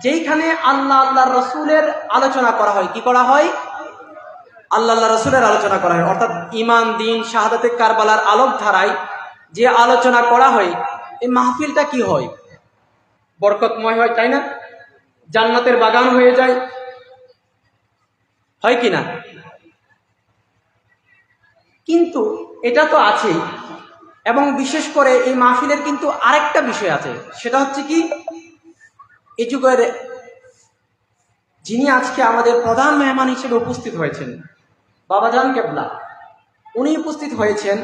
যেইখানে আল্লাহ আল্লাহর রসুলের আলোচনা করা হয়, কি করা হয়? আল্লাহ আল্লাহ রসুলের আলোচনা করা হয়, অর্থাৎ ঈমান, দ্বীন, শাহাদাতে কারবালার আলোক ধারায় যে আলোচনা করা হয়, এই মাহফিলটা কি হয়? বরকতময় হয়, তাই না? জান্নাতের বাগান হয়ে যায়, হয় কি না? কিন্তু এটা তো আছেই, এবং বিশেষ করে এই মাহফিলের কিন্তু আরেকটা বিষয় আছে, সেটা হচ্ছে কি, এই যুগের যিনি আজকে আমাদের প্রধান মেহমান হিসেবে উপস্থিত হয়েছেন, বাবাজান কেবলা, উনি উপস্থিত হয়েছেন।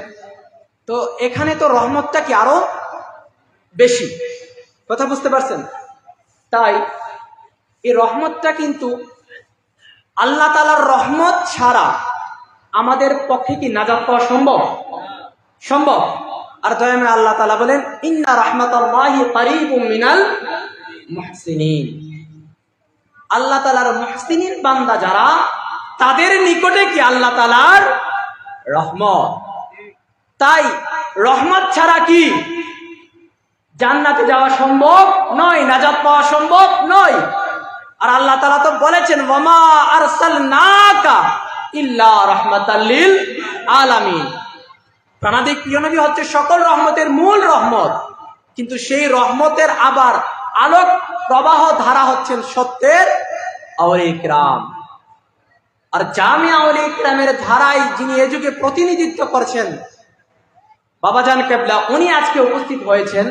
তো এখানে তো রহমতটা কি আরো বেশি, কথা বুঝতে পারছেন? তাই এই রহমতটা কিন্তু আল্লাহ তাআলার রহমত ছাড়া আমাদের পক্ষে কি নাজাত পাওয়া সম্ভব? সম্ভব। আর দয়াময় আল্লাহ তাআলা বলেন, ইন্না রাহমাতাল্লাহি কারীবুম মিনাল মুহসিনিন। আল্লাহ তাআলার মুহসিনিন বান্দা যারা, তাদের নিকটে কি আল্লাহ তাআলার রহমত। তাই রহমত ছাড়া কি জান্নাতে যাওয়া সম্ভব নয়, নাজাত পাওয়া সম্ভব নয়। আর আল্লাহ তাআলা তো বলেছেন, ওয়ামা আরসালনাকা ইল্লা রাহমাতাল লিল আলামিন। প্রাণাদিক প্রিয় নবী হচ্ছে সকল রহমতের মূল রহমত, কিন্তু সেই রহমতের আবার আলোক প্রবাহ ধারা হচ্ছেন সত্যের আউলিয়া কিরাম। আর জামিয়া আউলিয়া কিরামের ধারায় যিনি এ যুগে প্রতিনিধিত্ব করছেন, বাবাজান কেবলা, উনি আজকে উপস্থিত হয়েছেন।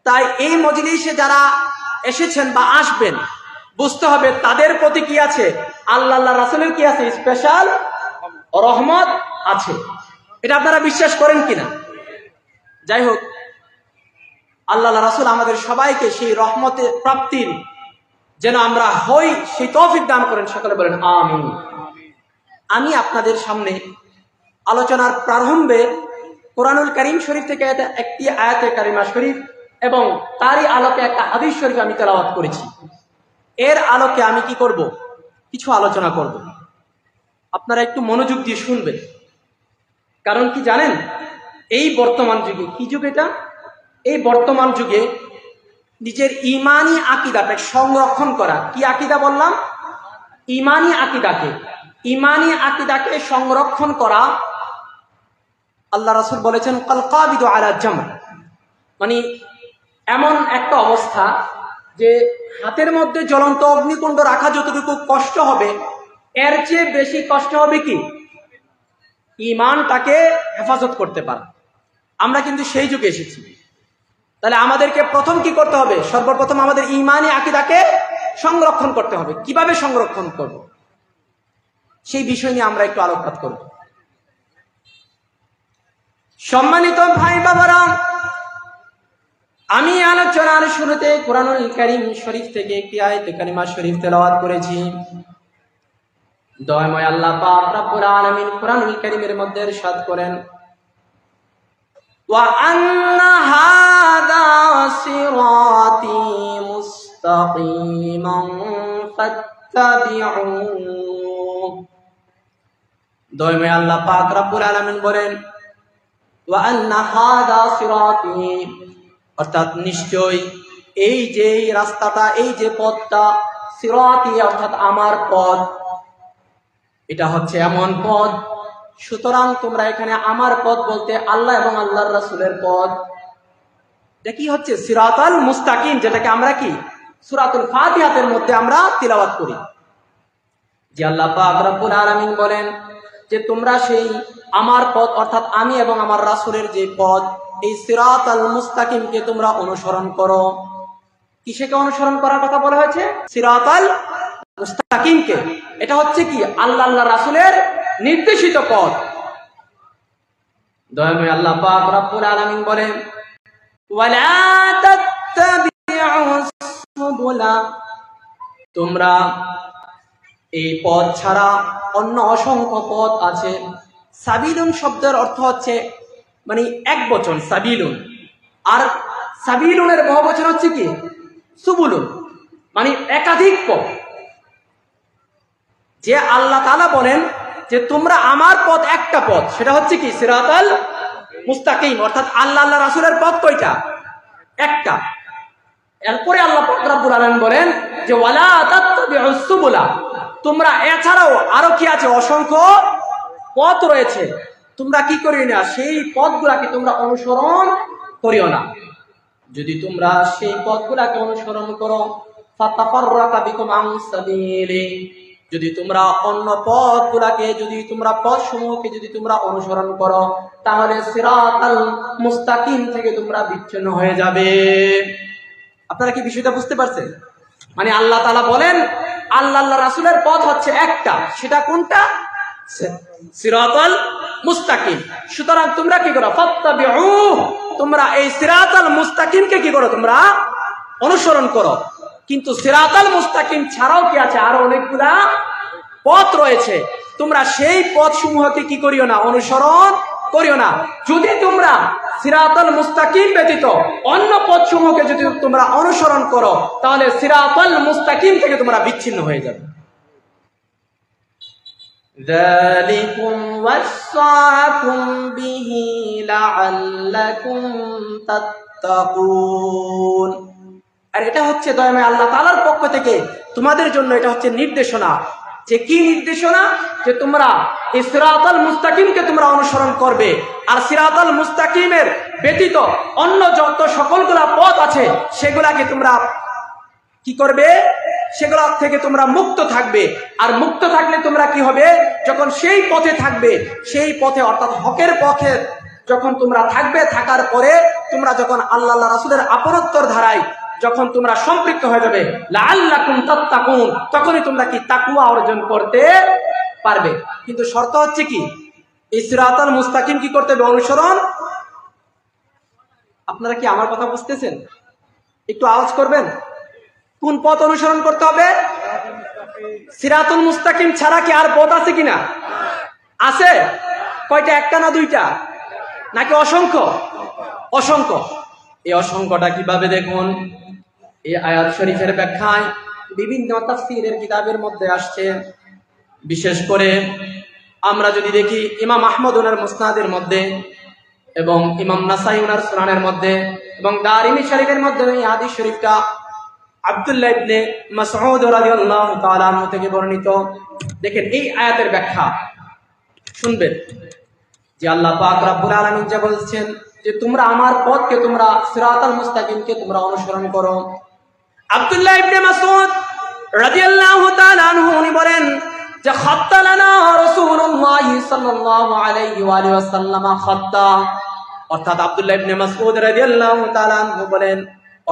তাই এই মজলিসে যারা এসেছেন বা আসবেন, বুঝতে হবে তাদের প্রতি কি আছে, আল্লাহ আল্লাহ রাসূলের কি আছে, স্পেশাল রহমত আছে। এটা আপনারা বিশ্বাস করেন কিনা? যাই হোক, আল্লাহ আল্লাহ রাসূল আমাদের সবাইকে সেই রহমতের প্রাপ্তির যেন আমরা হই, সেই তৌফিক দান করেন। সকলে বলেন আমিন। আমি আপনাদের সামনে আলোচনার প্রারম্ভে কোরআনুল কারীম শরীফ থেকে একটি আয়াতে কারিমা শরীফ এবং তারই আলোকে একটা হাদিস শরীফ আমি তেলাওয়াত করেছি। এর আলোকে আমি কি করব, কিছু আলোচনা করব। আপনারা একটু মনোযোগ দিয়ে শুনবেন। কারণ কি জানেন, এই বর্তমান যুগে, কি যুগ এটা, এই বর্তমান যুগে নিজের ঈমানি আকীদাকে সংরক্ষণ করা, কি আকীদা বললাম? ঈমানি আকীদাকে, ঈমানি আকীদাকে সংরক্ষণ করা, আল্লাহ রাসূল বলেছেন কাল কাবিদু আলা জামর, মানে এমন একটা অবস্থা যে হাতের মধ্যে জ্বলন্ত অগ্নিকুণ্ড রাখা যতটুকু কষ্ট হবে, এর চেয়ে বেশি কষ্ট হবে কি ঈমানটাকে হেফাজত করতে পারা। আমরা কিন্তু সেই যুগে এসেছি। তাহলে আমাদেরকে প্রথম কি করতে হবে? সর্বপ্রথম আমাদের ঈমানি আকীদাকে সংরক্ষণ করতে হবে। কিভাবে সংরক্ষণ করব, সেই বিষয় নিয়ে আমরা একটু আলোকপাত করব। সম্মানিত ভাই বাবারা, আমি আলোচনার শুরুতে কোরআনুল কারীম শরীফ থেকে একটি আয়াতে কারিমা শরীফ তেলাওয়াত করেছি। দয়াময় আল্লাহ পাক রব্বুল আলামিন কোরআনুল কারীমের মধ্যে ইরশাদ করেন, ওয়া আন্না হাযা সিরাতী মুস্তাকিমান ফাত্তাবিউ। দয়াময় আল্লাহ পাক রব্বুল আলামিন বলেন, ওয়া আন্না হাযা সিরাতী, অর্থাৎ নিশ্চয় এই যে রাস্তাটা, এই যে পথটা, সিরাতী অর্থাৎ আমার পথ, এটা হচ্ছে এমন পথ। সুতরাং তোমরা এখানে আমার পথ বলতে আল্লাহ এবং আল্লাহর রাসূলের পথ। এটা কি হচ্ছে? সিরাতাল মুস্তাকিম, যেটাকে আমরা কি সূরাতুল ফাতিহাতের মধ্যে আমরা তিলাওয়াত করি। যে আল্লাহ পাক রব্বুল আলামিন বলেন যে তোমরা সেই আমার পথ, অর্থাৎ আমি এবং আমার রাসূলের যে পথ, এই সিরাতাল মুস্তাকিমকে তোমরা অনুসরণ করো। কিসেকে অনুসরণ করার কথা বলা হয়েছে? সিরাতাল মুস্তাকিমকে। এটা হচ্ছে কি আল্লাহ আল্লাহ রাসূলের নির্দেশিত পথ। দয়াময় আল্লাহ পাক রব্বুল আলামিন বলেন, ওয়ালা তাত্তাবিউস সুবুলা, তোমরা এই পথ ছাড়া অন্য অসংখ্য পথ আছে। সাবিলুন শব্দের অর্থ হচ্ছে মানে এক বচন সাবিলুন, আর সাবিলুনের বহুবচন হচ্ছে কি সুবুলুন, মানে একাধিক পথ। যে আল্লাহ তাআলা বলেন যে তোমরা আমার পথ একটা পথ, সেটা হচ্ছে কি সিরাতাল মুস্তাকিম, অর্থাৎ আল্লাহ আল্লাহ রাসূলের পথ কয়টা? একটা। এরপরে আল্লাহ পাক রব্বুল আলামিন বলেন যে ওয়ালা তাত্তাবিউস সুবুলা, তোমরা এছাড়াও আরো কি আছে, অসংখ্য পথ রয়েছে, তোমরা কি করিও না, সেই পথগুলাকে তোমরা অনুসরণ করিও না। যদি তোমরা সেই পথগুলাকে অনুসরণ করো, ফাতাফাররাকা বিকুম আন সাবিলি, যদি তোমরা অন্য পথগুলাকে, যদি তোমরা পথ সমূহকে যদি তোমরা অনুসরণ করো, তাহলে সিরাতাল মুস্তাকিম থেকে তোমরা বিচ্ছিন্ন হয়ে যাবে। আপনারা কি বিষয়টা বুঝতে পারছেন? মানে আল্লাহ তাআলা বলেন আল্লাহ রাসূলের পথ হচ্ছে একটা, সেটা কোনটা? সিরাতাল মুস্তাকিম। সুতরাং তোমরা কি করো, ফাত্তাবিউ, তোমরা এই সিরাতাল মুস্তাকিমকে কি করো, তোমরা অনুসরণ করো। কিন্তু সিরাতাল মুস্তাকিম ছাড়াও কি আছে, আরো অনেকগুলা পথ রয়েছে, তোমরা সেই পথ সমূহকে কি করিও না, অনুসরণ করিও না। যদি তোমরা সিরাতাল মুস্তাকিম ব্যতীত অন্য পথ সমূহকে যদি তোমরা অনুসরণ করো, তাহলে সিরাতাল মুস্তাকিম থেকে তোমরা বিচ্ছিন্ন হয়ে যাবে। যালিকুম ওয়াসাকুম বিহি লাআল্লাকুম তাত্তাকুন। আর এটা হচ্ছে দয়াময় আল্লাহ তাআলার পক্ষ থেকে তোমাদের জন্য এটা হচ্ছে নির্দেশনা। যে কি নির্দেশনা? যে তোমরা এই সিরাতাল মুস্তাকিমকে তোমরা অনুসরণ করবে, আর সিরাতাল মুস্তাকিমের ব্যতীত অন্য যত সকলগুলা পথ আছে সেগুলাকে তোমরা কি করবে, সেগুলা থেকে তোমরা মুক্ত থাকবে। আর মুক্ত থাকলে তোমরা কি হবে, যখন সেই পথে থাকবে, সেই পথে অর্থাৎ হকের পথে যখন তোমরা থাকবে, থাকার পরে তোমরা যখন আল্লাহ রাসূলের আপনত্বর ধারায় যখন তোমরা সম্পৃক্ত হয়ে যাবে, লাআল্লাকুম তাত্তাকুন, তখনই তোমরা কি তাকওয়া অর্জন করতে পারবে। কিন্তু শর্ত হচ্ছে কি, এই সিরাতাল মুস্তাকিম কি করতে হবে, অনুসরণ। আপনারা কি আমার কথা বুঝতেছেন? একটু আওয়াজ করবেন। কোন পথ অনুসরণ করতে হবে? সিরাতুল মুস্তাকিম ছাড়া কি আর পথ আছে কিনা? আছে। কয়টা? একটা না দুইটা, নাকি অসংখ্য? অসংখ্য। এই অসংখ্যটা কিভাবে দেখুন, এই আয়াত শরীফের ব্যাখ্যায় বিভিন্ন তাফসীরের কিতাবের মধ্যে আসছে। বিশেষ করে আমরা যদি দেখি ইমাম আহমদ ওনার মুসনাদের মধ্যে, এবং ইমাম নাসাই ওনার সুনানের মধ্যে, এবং দারিমি শরীফের মধ্যে এই হাদিস শরীফটা আব্দুল্লাহ ইবনে মাসউদ রাদিয়াল্লাহু তাআলা আনহু থেকে বর্ণিত। দেখেন এই আয়াতের ব্যাখ্যা শুনবেন যে আল্লাহ পাক রব্বুল আলামিন যা বলছেন যে তোমরা আমার পথকে, তোমরা সিরাতাল মুস্তাকিমকে তোমরা অনুসরণ করো। আব্দুল্লাহ ইবনে মাসউদ রাদিয়াল্লাহু তাআলা আনহু উনি বলেন যে খাত্তা লানা রাসূলুল্লাহ সাল্লাল্লাহু আলাইহি ওয়া আলিহি ওয়াসাল্লাম খাত্তা, অর্থাৎ আব্দুল্লাহ ইবনে মাসউদ রাদিয়াল্লাহু তাআলা আনহু বলেন,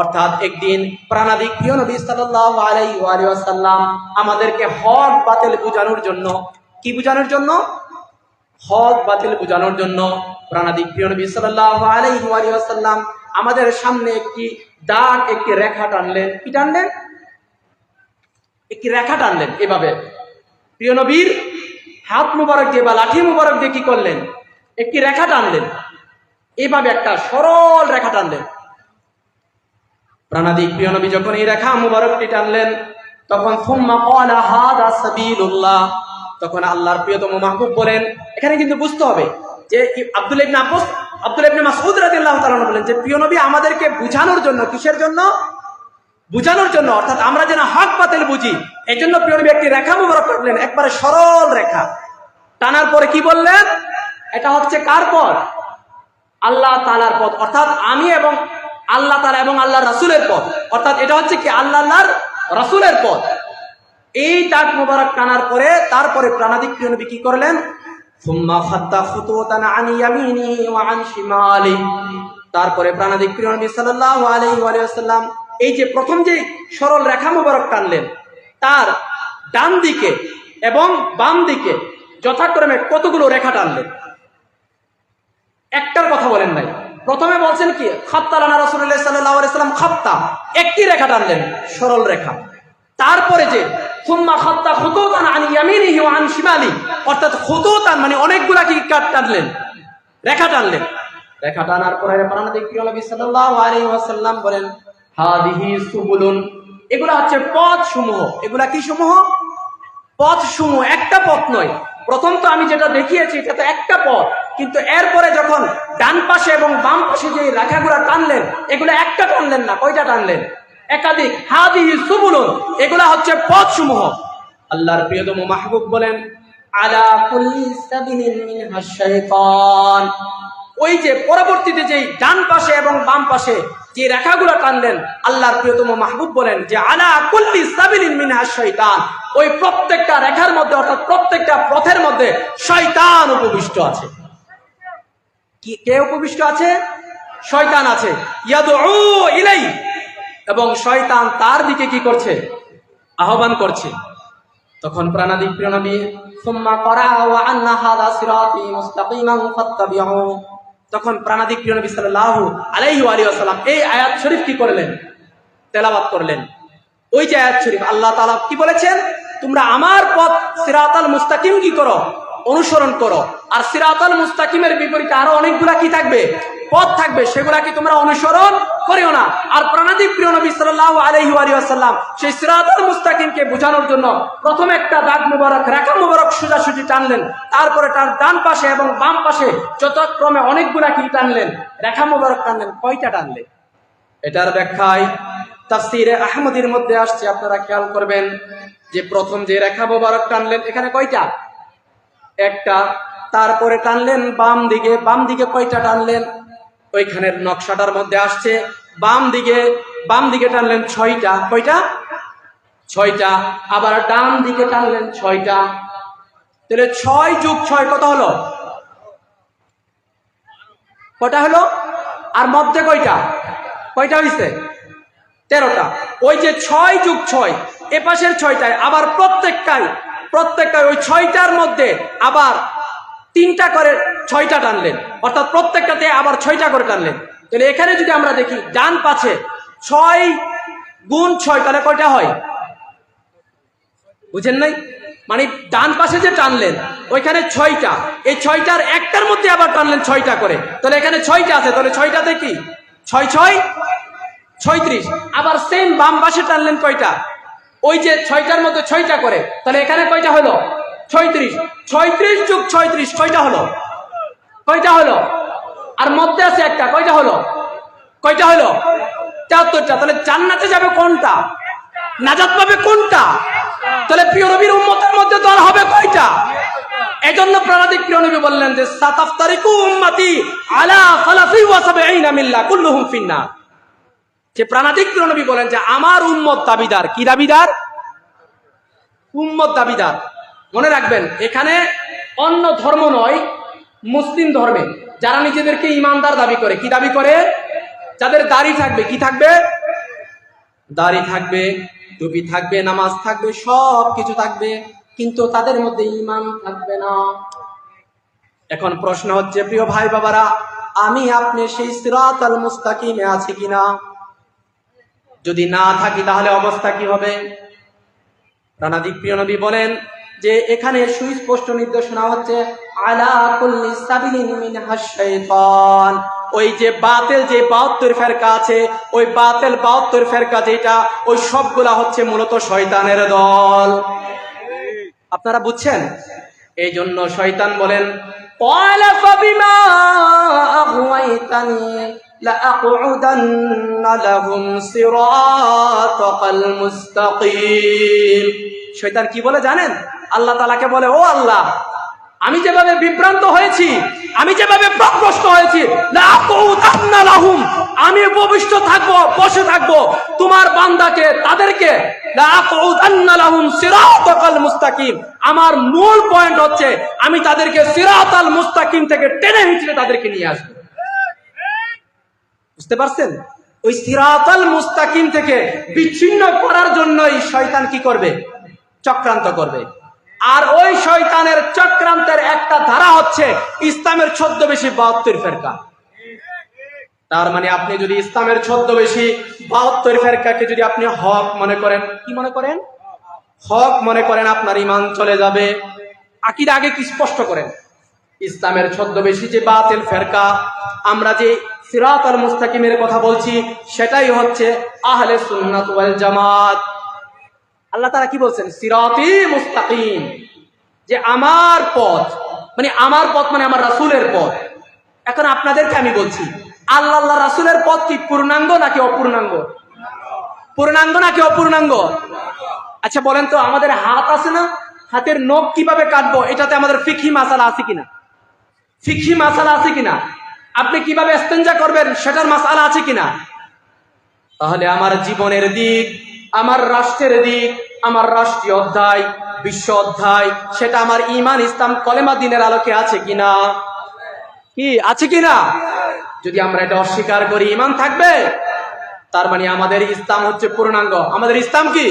অর্থাৎ একদিন প্রাণাদিক প্রিয় নবী সাল্লাল্লাহু আলাইহি ওয়া আলিহি ওয়াসাল্লাম আমাদেরকে হক বাতিল বোঝানোর জন্য, কি বোঝানোর জন্য? হক বাতিল বোঝানোর জন্য প্রাণাদিক প্রিয় নবী সাল্লাল্লাহু আলাইহি ওয়া আলিহি ওয়াসাল্লাম আমাদের সামনে একটি দাগ, একটি রেখা টানলেন। কি টানলেন? একটি রেখা টানলেন। এভাবে প্রিয় নবীর হাত মুবারক দিয়ে বা লাঠি মুবারক দিয়ে কি করলেন? একটি রেখা টানলেন। এইভাবে একটা সরল রেখা টানলেন। প্রাণাদিক প্রিয় নবী যখন এই রেখা মুবারকটি টানলেন, তখন সুম্মা ক্বালা হাদা সাবিলুল্লাহ, তখন আল্লাহর প্রিয়তম মাহবুব বলেন, এখানে কিন্তু বুঝতে হবে যে আব্দুল্লাহ ইবনে মাসউদ রাদিয়াল্লাহু তাআলা বলেন যে প্রিয় নবী আমাদেরকে বুঝানোর জন্য, কিসের জন্য? বুঝানোর জন্য, অর্থাৎ আমরা যেন হক বাতিল বুঝি, এই জন্য প্রিয় নবী একটি রেখা মুবারক টানলেন, একবারে সরল রেখা টানার পরে কি বললেন? এটা হচ্ছে কার পথ? আল্লাহ তাআলার পথ, অর্থাৎ আমি এবং আল্লাহ তাআলা এবং আল্লাহর রাসূলের পথ, অর্থাৎ এটা হচ্ছে কি আল্লাহর রাসূলের পথ। এই দাগ মুবারক টানার পরে তারপরে প্রাণাদিক প্রিয় নবী কি করলেন? সুম্মা খাত্তা খুতুতান আন ইয়ামিনিহি ওয়া আন শিমালিহি, তারপরে প্রাণাদিক প্রিয় নবী সাল্লাল্লাহু আলাইহি ওয়া সাল্লাম এই যে প্রথম যে সরল রেখা মুবারক টানলেন, তার ডান দিকে এবং বাম দিকে যথাক্রমে কতগুলো রেখা টানলেন? একটার কথা বলেন নাই। প্রথমে বলছেন কি খাত্তা লানা রাসূলুল্লাহ সাল্লাল্লাহু আলাইহি ওয়াসাল্লাম খাত্তা, একটি রেখা টানলেন, সরল রেখা। তারপরে যে সুম্মা খাত্তা খুতুতান আন ইয়ামিনিহি ওয়া আন শিমালিহি, অর্থাৎ খুতুতান মানে অনেকগুলা কি টানলেন, রেখা টানলেন। রেখা টানার পরে প্রাণাদিক প্রিয় নবী সাল্লাল্লাহু আলাইহি ওয়াসাল্লাম বলেন হাদিহি সুবুলুন, এগুলা হচ্ছে পথ সমূহ। এগুলা কি সমূহ? পথ সমূহ, একটা পথ নয়। প্রথম তো আমি যেটা দেখিয়েছি এটা তো একটা পথ, কিন্তু এরপরে যখন ডান পাশে এবং বাম পাশে যে রেখাগুলা টানলেন, এগুলো একটা টানলেন না, কয়টা টানলেন? একাধিক। হাদিহি সুবুলুন, এগুলো হচ্ছে পথসমূহ। আল্লাহর প্রিয়তম মাহবুব বলেন আলা কুল্লি সাবিলিন মিনহাশ শাইতান। ওই যে পরবর্তীতে যেই ডান পাশে এবং বাম পাশে যে রেখাগুলো টানলেন, আল্লাহর প্রিয়তম মাহবুব বলেন যে আলা কুল্লি সাবিলিন মিনহাশ শাইতান, ওই প্রত্যেকটা রেখার মধ্যে অর্থাৎ প্রত্যেকটা পথের মধ্যে শয়তান উপবিষ্ট আছে। কে উপবিষ্ট আছে? শয়তান আছে। ইয়াদউ ইলাই, এবং শয়তান তার দিকে কি করছে? আহ্বান করছে। তখন প্রাণাদিক প্রিয় নবী সুম্মা করা ওয়া আন্না হাযা সিরাতি মুস্তাকিমান ফাত্তাবিউ, তখন প্রাণাদিক প্রিয় নবী সাল্লাল্লাহু আলাইহি ওয়া সাল্লাম এই আয়াত শরীফ কি করলেন? তেলাওয়াত করলেন। ওই যে আয়াত শরীফ আল্লাহ তাআলা কি বলেছেন? তোমরা আমার পথ সিরাতাল মুস্তাকিম কি করো? অনুসরণ করো। আর সিরাতাল মুস্তাকিমের বিপরীতে আরো অনেকগুলা কি থাকবে? পথ থাকবে, সেগুলা কি তোমরা অনুসরণ করিও না। আর প্রাণাদিক প্রিয় নবী সাল্লাল্লাহু আলাইহি ওয়া সাল্লাম সেই সিরাতাল মুস্তাকিমকে বোঝানোর জন্য প্রথমে একটা দাগ মুবারক, রেখা মুবারক সোজাসুজি টানলেন, তারপরে তার ডান পাশে এবং বাম পাশে যথাক্রমে অনেকগুলা কি টানলেন? রেখা মুবারক টানলেন। কয়টা টানলেন? এটার ব্যাখ্যায় তাফসীরে আহমদীর মধ্যে আসছে, আপনারা খেয়াল করবেন যে প্রথম যে রেখা মুবারক টানলেন এখানে কয়টা? একটা। তারপরে টানলেন বাম দিকে, বাম দিকে কয়টা টানলেন? ওইখানের নকশাটার মধ্যে আসছে বাম দিকে টানলেন 6টা। কয়টা? 6টা। আবার ডান দিকে টানলেন 6টা। তাহলে 6 যোগ 6 কত হলো? কটা হলো? আর মধ্যে কয়টা? কয়টা হয়েছে? 13টা। ওই যে 6 যোগ 6, এ পাশের 6টায় আবার প্রত্যেকটাই ওই 6টার মধ্যে আবার 3টা করে 6টা টানলেন, অর্থাৎ প্রত্যেকটাতে আবার 6টা করে টানলেন। তাহলে এখানে যদি আমরা দেখি ডান পাশে 6 গুণ 6, তাহলে কয়টা হয়? বুঝেন নাই? মানে ডান পাশে যে টানলেন ওইখানে 6টা, এই 6টার একটার মধ্যে আবার টানলেন 6টা করে, তাহলে এখানে 6টা আছে। তাহলে 6টাতে কি 6 6 36। আবার সেম বাম পাশে টানলেন কয়টা? ওই যে 6টার মধ্যে 6টা করে, তাহলে এখানে কয়টা হলো? 36। 36 যোগ 36 কয়টা হলো? কয়টা হলো? আর মধ্যে আছে একটা, কয়টা হলো? কয়টা হলো? 73টা। তাহলে জান্নাতে যাবে কোনটা? নাজাত পাবে কোনটা? তাহলে প্রিয় নবীর উম্মতের মধ্যে দল হবে কয়টা? এজন্য প্রাণাদিক প্রিয় নবী বললেন যে সাতাফতারিকু উম্মতি আলা 73 মিল্লা কুল্লুহুম ফিন্নার। যে প্রাণাদিক প্রিয় নবী বলেন যে আমার উম্মত দাবিদার। কি দাবিদার? উম্মত দাবিদার। মনে রাখবেন, এখানে অন্য ধর্ম নয়, মুসলিম ধর্মে যারা নিজেদেরকে ইমানদার দাবি করে, কি দাবি করে? যাদের দাড়ি থাকবে, কি থাকবে? দাড়ি থাকবে, টুপি থাকবে, নামাজ থাকবে, সব কিছু থাকবে, কিন্তু তাদের মধ্যে ঈমান থাকবে না। এখন প্রশ্ন হচ্ছে প্রিয় ভাই বাবারা, আমি আপনি সেই সিরাতাল মুস্তাকিমে আছি কিনা? যদি না থাকি তাহলে অবস্থা কি হবে? প্রাণাদিক প্রিয় নবী বলেন যে এখানে সুস্পষ্ট নির্দেশনা হচ্ছে আলা কুল্লি সাবিলিন মিনহাশ শাইতান। ওই যে বাতিল যে 72 ফেরকা আছে, ওই বাতিল 72 ফেরকা যেটা, ওই সবগুলা হচ্ছে মূলত শয়তানের দল। আপনারা বুঝছেন? এই জন্য শয়তান বলেন ক্বালা ফাবিমা আঘওয়াইতানি লাআকউদান্না লাহুম সিরাতাকাল মুস্তাকিম। শয়তান কি বলে জানেন? আল্লাহ তাআলাকে বলে, ও আল্লাহ, আমি যেভাবে বিভ্রান্ত হয়েছি, আমি যেভাবে প্রকৃষ্ট হয়েছি, লাআকউদান্না লাহুম, আমি উপবিষ্ট থাকবো, বসে থাকবো তোমার বান্দাকে, তাদেরকে লাআকউদান্না লাহুম সিরাতাকাল মুস্তাকিম। আমার মূল পয়েন্ট হচ্ছে আমি তাদেরকে সিরাতাল মুস্তাকিম থেকে টেনে হিঁচড়ে তাদেরকে নিয়ে আসবো। বুঝতে পারছেন? ওই সিরাতাল মুস্তাকিম থেকে বিচ্ছিন্ন করার জন্যই শয়তান কি করবে? চক্রান্ত করবে। আর ওই শয়তানের চক্রান্তের একটা ধারা হচ্ছে ইসলামের ছদ্মবেশী 72 ফেরকা। তার মানে আপনি যদি ইসলামের ছদ্মবেশী 72 ফেরকাকে যদি আপনি হক মনে করেন, কি মনে করেন? হক মনে করেন, আপনার ঈমান চলে যাবে। আকীদা আগে কি স্পষ্ট করেন। ইসলামের ছদ্মবেশী যে বাতিল ফেরকা, আমরা যে সিরাতাল মুস্তাকিমের কথা বলছি, সেটাই হচ্ছে আহলে সুন্নাত ওয়াল জামাত। আল্লাহ তাআলা কি বলছেন? সিরাতি মুস্তাকিম, যে আমার পথ, মানে আমার পথ মানে আমার রাসূলের পথ। এখন আপনাদেরকে আমি বলছি, আল্লাহ রাসূলের পথ কি পূর্ণাঙ্গ নাকি অপূর্ণাঙ্গ? পূর্ণাঙ্গ নাকি অপূর্ণাঙ্গ? আচ্ছা বলেন তো, আমাদের হাত আছে না, হাতের নখ কিভাবে কাটবো, এটাতে আমাদের ফিকহি মাসালা আছে কিনা? ফিকহি মাসালা আছে কিনা? আপনি কিভাবে ইস্তেঞ্জা করবেন সেটার মাসালা আছে কিনা? তাহলে আমার জীবনের দিক, আমার রাষ্ট্রের দিক, আমার রাষ্ট্রীয় অধ্যায়, বিশ্ব অধ্যায়, সেটা আমার ঈমান ইসলাম কলেমা দ্বীনের আলোকে আছে কিনা? কি আছে কিনা? যদি আমরা এটা অস্বীকার করি, ঈমান থাকবে? তার মানে আমাদের ইসলাম হচ্ছে পূর্ণাঙ্গ। আমাদের ইসলাম কি?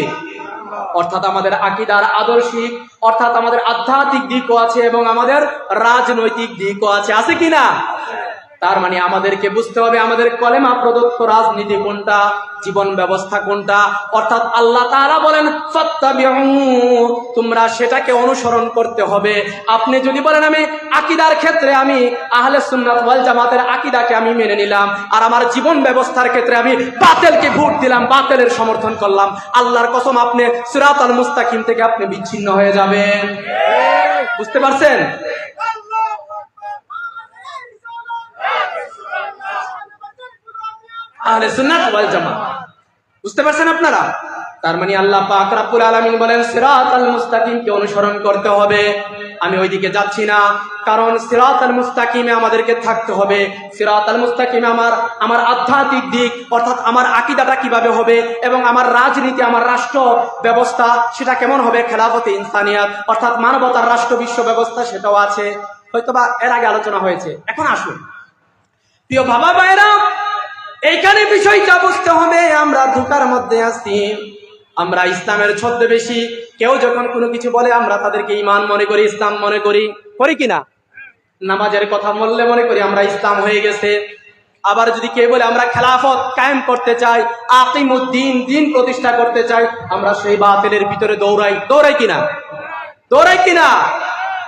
অর্থাৎ আমাদের আকীদার আদর্শিক, অর্থাৎ আমাদের আধ্যাত্মিক দিকও আছে এবং আমাদের রাজনৈতিক দিকও আছে কিনা? তার মানে আমাদেরকে বুঝতে হবে আমাদের কলেমা প্রদত্ত রাজনীতি কোনটা, জীবন ব্যবস্থা কোনটা। অর্থাৎ আল্লাহ তাআলা বলেন ফাত্তাবিউ, তোমরা সেটাকে অনুসরণ করতে হবে। আপনি যদি বলেন আমি আকীদার ক্ষেত্রে আমি আহলে সুন্নাত ওয়াল জামাতের আকীদাকে আমি মেনে নিলাম, আর আমার জীবন ব্যবস্থার ক্ষেত্রে আমি বাতিলকে ভোট দিলাম, বাতিলের সমর্থন করলাম, আল্লাহর কসম আপনি সিরাতাল মুস্তাকিম থেকে আপনি বিচ্ছিন্ন হয়ে যাবেন। বুঝতে পারছেন? আহলে সুন্নাত ওয়াল জামাত, বুঝতে পারছেন আপনারা? তার মানে আল্লাহ পাক রব্বুল আলামিন বলেন সিরাতাল মুস্তাকিমকে অনুসরণ করতে হবে। আমি ওইদিকে যাচ্ছি না, কারণ সিরাতাল মুস্তাকিমে আমাদেরকে থাকতে হবে। সিরাতাল মুস্তাকিমে আমার আধ্যাত্মিক দিক, অর্থাৎ আমার আকীদাটা কিভাবে হবে, এবং আমার রাজনীতি, আমার রাষ্ট্র ব্যবস্থা সেটা কেমন হবে, খেলাফতে ইনসানিয়াত অর্থাৎ মানবতার রাষ্ট্র বিশ্ব ব্যবস্থা সেটাও আছে, হয়তোবা এর আগে আলোচনা হয়েছে। এখন আসুন প্রিয় বাবা ভাইরা, এইখানে বিষয়টা বুঝতে হবে, আমরা ধোঁকার মধ্যে আছি। আমরা ইসলামের ছদ্মবেশী, কেউ যখন কোনো কিছু বলে আমরা তাদেরকে ঈমান মনে করি, ইসলাম মনে করি, করি কিনা? নামাজের কথা বললে মনে করি আমরা ইসলাম হয়ে গেছে। আবার যদি কেউ বলে আমরা খেলাফত কায়েম করতে চাই, আকিমুদ্দিন, দিন প্রতিষ্ঠা করতে চাই, আমরা সেই বাতিলের ভিতরে দৌড়াই কিনা?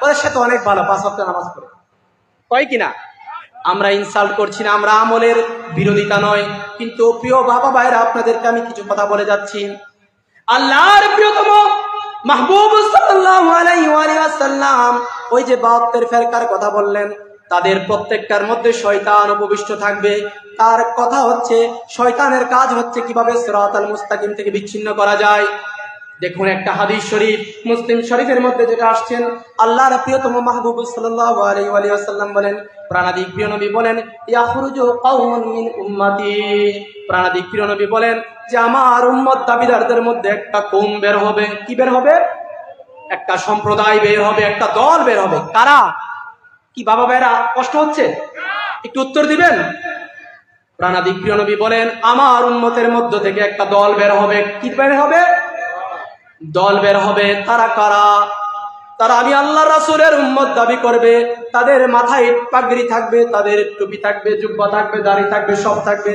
বলে সে তো অনেক ভালো, 5 ওয়াক্ত নামাজ পড়ে, কয় কিনা? আমরা ইনসাল্ট করছি না, আমরা আমলের বিরোধিতা নয়। কিন্তু প্রিয় বাবা ভাইরা, আপনাদেরকে আমি কিছু কথা বলে যাচ্ছি। আল্লাহর প্রিয়তম মাহবুব সাল্লাল্লাহু আলাইহি ওয়াসাল্লাম ওই যে 72 ফেরকার কথা বললেন, তাদের প্রত্যেকটার মধ্যে শয়তান উপবিষ্ট থাকবে। তার কথা হচ্ছে শয়তানের কাজ হচ্ছে কিভাবে সিরাতাল মুস্তাকিম থেকে বিচ্ছিন্ন করা যায়। দেখুন একটা হাদিস শরীফ, মুসলিম শরীফের মধ্যে যেটা আসছেন, আল্লাহর প্রিয়তম মাহবুব সাল্লাল্লাহু আলাইহি ওয়াসাল্লাম বলেন, প্রাণাদিক প্রিয় নবী বলেন, ইয়াখরুজু কওমুন মিন উম্মতি, প্রাণাদিক প্রিয় নবী বলেন যে আমার উম্মত দাবিদারদের মধ্যে একটা কওম বের হবে। কি বের হবে? একটা সম্প্রদায় বের হবে, একটা দল বের হবে। কারা? কি বাবা ভাইরা কষ্ট হচ্ছে? একটু উত্তর দিবেন। প্রাণাদিক প্রিয় নবী বলেন আমার উম্মতের মধ্য থেকে একটা দল বের হবে। কি বের হবে? দল বের হবে। তারা কারা? তারা আমি আল্লাহ রাসূলের উম্মত দাবি করবে, তাদের মাথায় পাগড়ি থাকবে, তাদের টুপি থাকবে, জুব্বা থাকবে, দাড়ি থাকবে, সব থাকবে।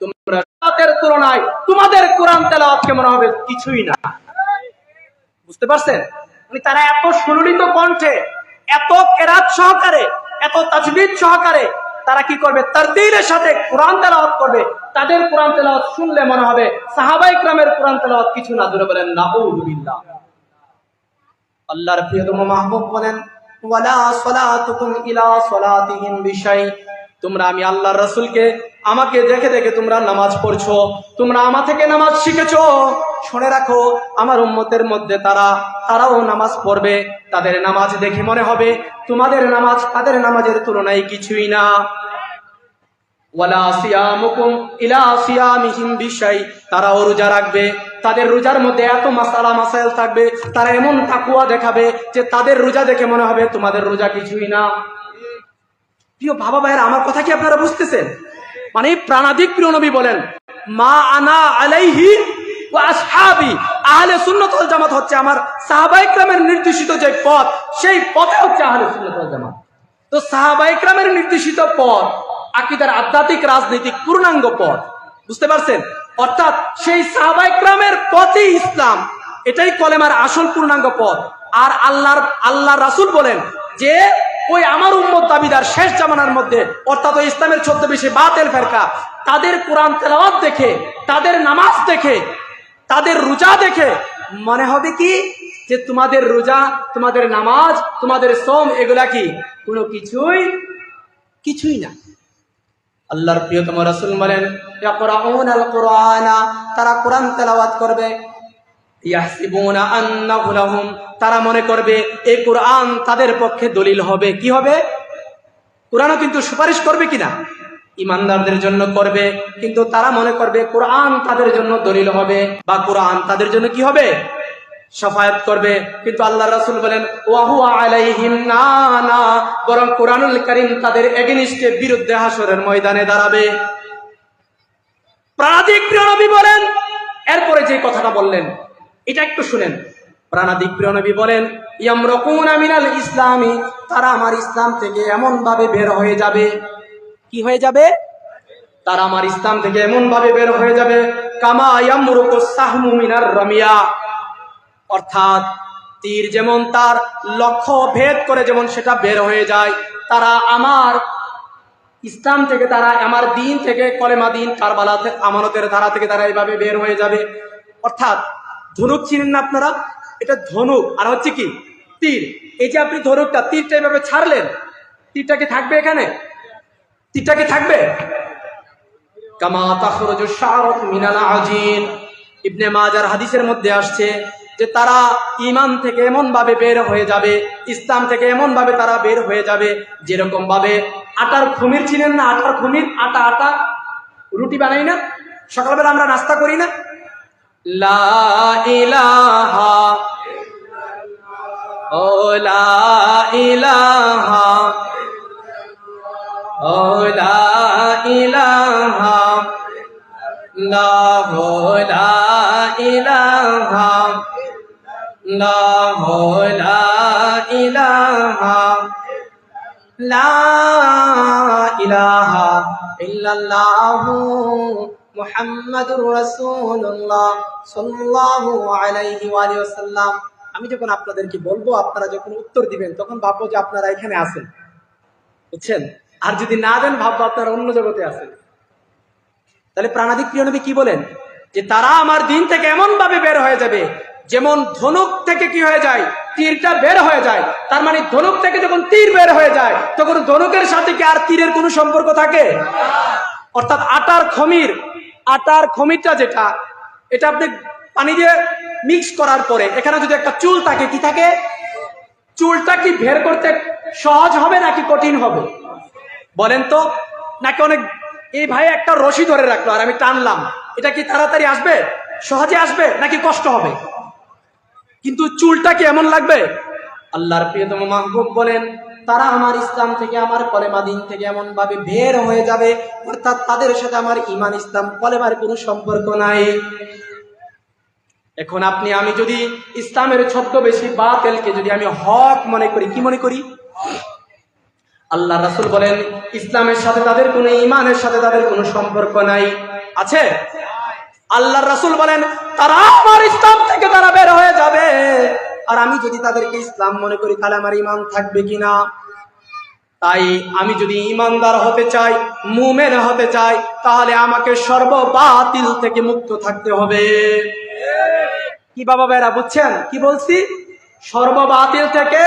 তোমরা তাদের তুলনায় তোমাদের কোরআন তেলাওয়াত কেমন হবে? কিছুই না। বুঝতে পারছেন? মানে তারা এত সুললিত কণ্ঠে, এত কেরাত সহকারে, এত তাজবিদ সহকারে তারা কি করবে? তারতিলের সাথে কোরআন তেলাওয়াত করবে। তাদের কোরআন তেলাওয়াত শুনলে মনে হবে সাহাবায়ে কেরামের কোরআন তেলাওয়াত কিছু না। জোরে বলেন নাউযুবিল্লাহ। আল্লাহর প্রিয়তম মাহবুব বলেন ওয়ালা সালাতুকুম ইলা সালাতিহিম বিশাই, তোমরা আমি আল্লাহর রাসূলকে আমাকে দেখে দেখে তোমরা নামাজ পড়ছো, তোমরা আমার থেকে নামাজ শিখেছো। শুনে রাখো আমার উম্মতের মধ্যে তারাও নামাজ পড়বে, তাদের নামাজ দেখে মনে হবে তোমাদের নামাজ তাদের নামাজের তুলনায় কিছুই না। ওয়ালা সিয়ামুকুম ইলা সিয়ামিহিম বিশাই, তারাও রোজা রাখবে, তাদের রোজার মধ্যে এত মাসালা মাসাইল থাকবে, তারা এমন তাকওয়া দেখাবে যে তাদের রোজা দেখে মনে হবে তোমাদের রোজা কিছুই না। প্রিয় বাবা ভাইরা, আমার কথা কি আপনারা বুঝতেছেন? মানে প্রাণাদিক প্রিয় নবী বলেন মা আনা আলাইহি ওয়া আসহাবি, আহলে সুন্নাত ওয়াল জামাত হচ্ছে আমার সাহাবায়ে কেরামের নির্দেশিত যে পথ, সেই পথে হচ্ছে আহলে সুন্নাত ওয়াল জামাত। তো সাহাবায়ে কেরামের নির্দেশিত পথ আকীদার আধ্যাত্মিক রাজনৈতিক পূর্ণাঙ্গ পথ। বুঝতে পারছেন? অর্থাৎ সেই সাহাবায়ে কেরামের পথই ইসলাম, এটাই কলেমার আসল পূর্ণাঙ্গ পথ। আর আল্লাহর রাসূল বলেন যে ওই আমার উম্মত দাবিদার শেষ জামানার মধ্যে, অর্থাৎ ওই ইসলামের ছদ্মবেশী বাতিল ফেরকা, তাদের কোরআন তেলাওয়াত দেখে, তাদের নামাজ দেখে, তাদের রোজা দেখে মনে হবে কি যে তোমাদের রোজা, তোমাদের নামাজ, তোমাদের সোম এগুলা কি কোনো কিছুই না। আল্লাহর প্রিয়তম রাসূল বলেন ইয়াকরাউনাল কুরআনা, তারা কোরআন তেলাওয়াত করবে, ইয়াহসিবুনা আন্নাহু লাহুম, তারা মনে করবে এই কোরআন তাদের পক্ষে দলিল হবে। কি হবে? কোরআনও কিন্তু সুপারিশ করবে কিনা, ইমানদারদের জন্য করবে, কিন্তু তারা মনে করবে কোরআন তাদের জন্য দলিল হবে বা কোরআন তাদের জন্য কি হবে, শাফায়াত করবে। কিন্তু আল্লাহ রাসূল বলেন ওয়াহুয়া আলাইহিম না না, বরং কোরআনুল কারীম তাদের এগেইনস্টে বিরুদ্ধে হাসরের ময়দানে দাঁড়াবে। প্রাণাধিক প্রিয় নবী বলেন, এরপরে যে কথাটা বললেন এটা একটু শুনেন। প্রাণাধিক প্রিয় নবী বলেন ইয়ামরুকুনা মিনাল ইসলামি, তারা আমার ইসলাম থেকে এমন ভাবে বের হয়ে যাবে। কি হয়ে যাবে? তারা আমার ইসলাম থেকে এমন ভাবে বের হয়ে যাবে কামা ইয়ামরুকুস সাহমু মিনার রামিয়া, অর্থাৎ তীর যেমন তার লক্ষ্য ভেদ করে যেমন সেটা বের হয়ে যায়, তারা আমার ইসলাম থেকে, তারা আমার দিন থেকে, কলেমা দিন কারবালা আমানতের ধারা থেকে তারা এইভাবে বের হয়ে যাবে। অর্থাৎ ধনুক চিনেন না আপনারা? এটা ধনুক আর হচ্ছে কি তীর। এই যে আপনি ধনুকটা, তীরটা এইভাবে ছাড়লেন, তীরটা কি থাকবে এখানে? তীরটা কি থাকবে? কামা তাখরুজু শাআরাত মিনাল আজিন, ইবনে মাজার হাদিসের মধ্যে আসছে যে তারা ঈমান থেকে এমন ভাবে বের হয়ে যাবে, ইসলাম থেকে এমন ভাবে তারা বের হয়ে যাবে যেরকম ভাবে আটার খুমির চিনেন না? আটার খুমির, আটা আটা রুটি বানাই না, সকালবেলা আমরা নাস্তা করি না? লা ইলাহা ও লা ইলাহা ও লা ইলাহা লা লা ইলাহা লা লা ইলাহা লা ইলাহা ইল্লাল্লাহু মুহাম্মাদুর রাসূলুল্লাহ সাল্লাল্লাহু আলাইহি ওয়া সাল্লাম। আমি যখন আপনাদেরকে বলবো, আপনারা যখন উত্তর দিবেন, তখন ভাববো যে আপনারা এখানে আছেন, বুঝছেন? আর যদি না দেন, ভাববো আপনারা অন্য জগতে আছেন। তাহলে প্রাণাধিক প্রিয় নবী কি বলেন? যে তারা আমার দিন থেকে এমন ভাবে বের হয়ে যাবে যেমন ধনুক থেকে কি হয়ে যায়, তীরটা বের হয়ে যায়। তার মানে ধনুক থেকে যখন তীর বের হয়ে যায়, তখন ধনুকের সাথে কি আর তীরের কোনো সম্পর্ক থাকে? অর্থাৎ আটার খমিরটা যেটা, এটা আপনি পানি দিয়ে মিক্স করার পরে এখানে যদি একটা চুল থাকে, কি থাকে? চুলটা কি বের করতে সহজ হবে নাকি কঠিন হবে বলেন তো? নাকি অনেক, এই ভাই একটা রশি ধরে রাখলো আর আমি টানলাম, এটা কি তাড়াতাড়ি আসবে, সহজে আসবে নাকি কষ্ট হবে? কিন্তু চুলটা কি এমন লাগবে? আল্লাহর প্রিয়তম মাহবুব বলেন তারা আমার ইসলাম থেকে, আমার কলেমা দিন থেকে এমন ভাবে বের হয়ে যাবে, অর্থাৎ তাদের সাথে আমার ঈমান ইসলাম কলেমার কোনো সম্পর্ক নাই। এখন আপনি আমি যদি ইসলামের ছদ্মবেশী বাতিলকে যদি আমি হক মনে করি, কি মনে করি? আল্লাহ রাসূল বলেন ইসলামের সাথে তাদের কোনো, ঈমানের সাথে তাদের কোনো সম্পর্ক নাই। আছে? আল্লাহ রাসূল বলেন তারা আমার ইসলাম থেকে তারা বের হয়ে যাবে, আর আমি যদি তাদেরকে ইসলাম মনে করি তাহলে আমার ঈমান থাকবে কিনা? তাই আমি যদি ঈমানদার হতে চাই, মুমিন হতে চাই, তাহলে আমাকে সর্ববাতিল থেকে মুক্ত থাকতে হবে। কি বাবা ভাইরা বুঝছেন কি বলছি? সর্ববাতিল থেকে।